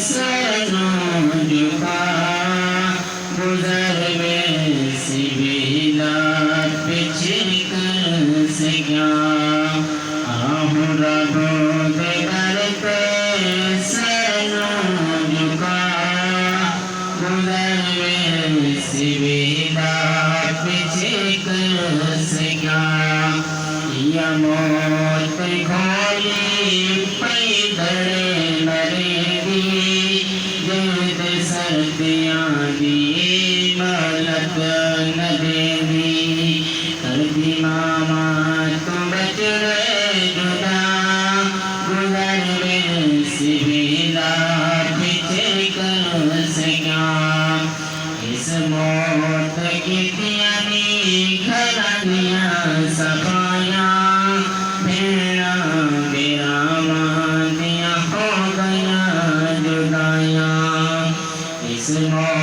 सनों झुका गुजर में सिबिला पीछे कर से क्या आहू रबो दे घर पे सनों झुका गुजर में सिबिला पीछे कर से क्या या मौत घोली पैदल मरेगी जद सर्दियाँ दी मलक न देगी कर दी मामा तुम बच गए जुदा गुजर में सिबिला पीछे कर से क्या इस मौत की तियानी घरानिया सफाया भेड़ा मेरा मानिया हो गया जुदाया इस मौत